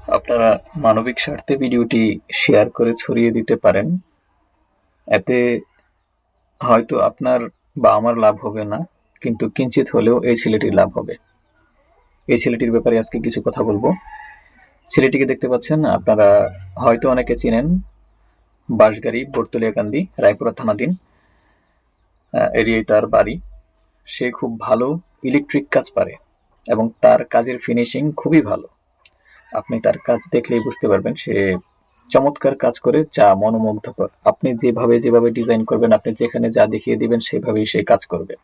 আপনারা মানবিক স্বার্থে ভিডিওটি শেয়ার করে ছড়িয়ে দিতে পারেন। এতে হয়তো আপনার বা আমার লাভ হবে না, কিন্তু কিঞ্চিত হলেও এই ছেলেটির লাভ হবে। এই ছেলেটির ব্যাপারে আজকে কিছু কথা বলবো। ছেলেটিকে দেখতে পাচ্ছেন, আপনারা হয়তো অনেকে চিনেন। বাঁশগাড়ি, বটতলিয়াকান্দি, রায়পুরা থানাধীন এরিয়ায় তার বাড়ি। সে খুব ভালো ইলেকট্রিক কাজ পারে এবং তার কাজের ফিনিশিং খুবই ভালো। আপনি তার কাজ দেখলেই বুঝতে পারবেন সে চমৎকার কাজ করে, যা মনোমুগ্ধকর। আপনি যেভাবে ডিজাইন করবেন, আপনি যেখানে যা দেখিয়ে দিবেন সেভাবেই সে কাজ করবে।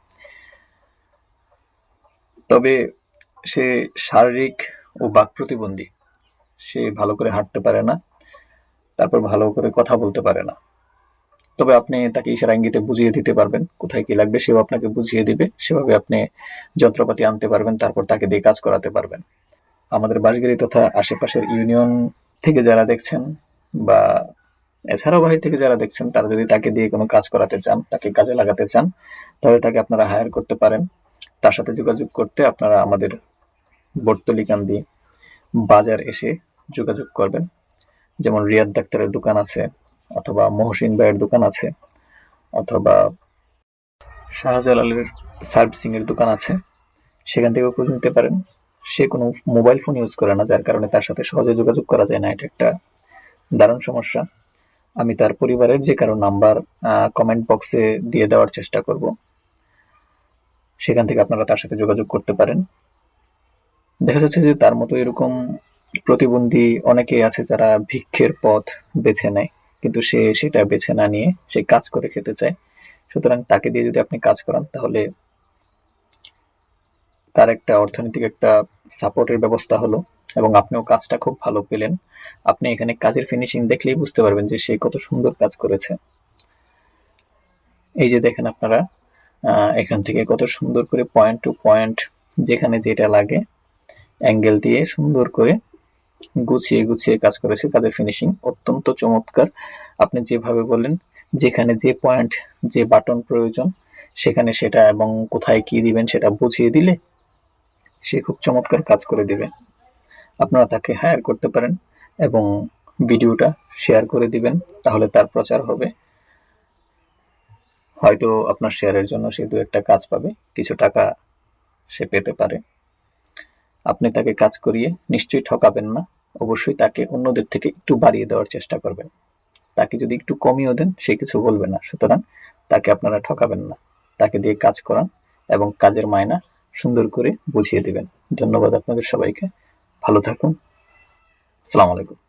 তবে সে শারীরিক ও বাক প্রতিবন্ধী। সে ভালো করে হাঁটতে পারে না, তারপর ভালো করে কথা বলতে পারে না। তবে আপনি তাকে ইশারা ইঙ্গিতে বুঝিয়ে দিতে পারবেন কোথায় কি লাগবে, সেও আপনাকে বুঝিয়ে দিবে। সেভাবে আপনি যন্ত্রপাতি আনতে পারবেন, তারপর তাকে দিয়ে কাজ করাতে পারবেন। আমাদের বাঁশগাড়ি তথা আশেপাশের ইউনিয়ন থেকে যারা দেখছেন বা এছাড়াও বাহির থেকে যারা দেখছেন, তারা যদি তাকে দিয়ে কোনো কাজ করাতে চান, তাকে কাজে লাগাতে চান, তাহলে তাকে আপনারা হায়ার করতে পারেন। তার সাথে যোগাযোগ করতে আপনারা আমাদের বটতলিকান্দি বাজার এসে যোগাযোগ করবেন। যেমন রিয়াদ ডাক্তারের দোকান আছে, অথবা মহসিন ভাইয়ের দোকান আছে, অথবা শাহজালালের সার্ভিসিং এর দোকান আছে। সেখান থেকেও খোঁজ নিতে পারেন। সে কোনো মোবাইল ফোন ইউজ করে না, যার কারণে তার সাথে সহজে যোগাযোগ করা যায় না। এটা একটা দারুণ সমস্যা। আমি তার পরিবারের যে কারো নাম্বার কমেন্ট বক্সে দিয়ে দেওয়ার চেষ্টা করব। সেখান থেকে আপনারা তার সাথে যোগাযোগ করতে পারেন। দেখা যাচ্ছে যে তার মতো এরকম প্রতিবন্ধী অনেকেই আছে যারা ভিক্ষের পথ বেছে নেয়, কিন্তু সে সেটা বেছে না নিয়ে সে কাজ করে খেতে চায়। সুতরাং তাকে দিয়ে যদি আপনি কাজ করান, তাহলে তার একটা অর্থনৈতিক একটা সাপোর্টের ব্যবস্থা হলো এবং আপনিও কাজটা খুব ভালো পেলেন। আপনি এখানে কাজের ফিনিশিং দেখলেই বুঝতে পারবেন যে সে কত সুন্দর কাজ করেছে। এই যে দেখেন আপনারা, এখান থেকে কত সুন্দর করে পয়েন্ট টু পয়েন্ট যেখানে যেটা লাগে অ্যাঙ্গেল দিয়ে সুন্দর করে গুছিয়ে গুছিয়ে কাজ করেছে। কাজের ফিনিশিং অত্যন্ত চমৎকার। আপনি যেভাবে বললেন, যেখানে যে পয়েন্ট, যে বাটন প্রয়োজন সেখানে সেটা, এবং কোথায় কি দিবেন সেটা বুঝিয়ে দিলে সে খুব চমৎকার কাজ করে দিবে। আপনারা তাকে হায়ার করতে পারেন এবং ভিডিওটা শেয়ার করে দিবেন, তাহলে তার প্রচার হবে। হয়তো আপনার শেয়ারের জন্য সে দু একটা কাজ পাবে, কিছু টাকা সে পেতে পারে। আপনি তাকে কাজ করিয়ে নিশ্চয়ই ঠকাবেন না। অবশ্যই তাকে অন্যদের থেকে একটু বাড়িয়ে দেওয়ার চেষ্টা করবেন। তাকে যদি একটু কমিয়েও দেন, সে কিছু বলবে না। সুতরাং তাকে আপনারা ঠকাবেন না। তাকে দিয়ে কাজ করান এবং কাজের মায়না সুন্দর করে বুঝিয়ে দিবেন। ধন্যবাদ আপনাদের সবাইকে। ভালো থাকুন। আসসালামু আলাইকুম।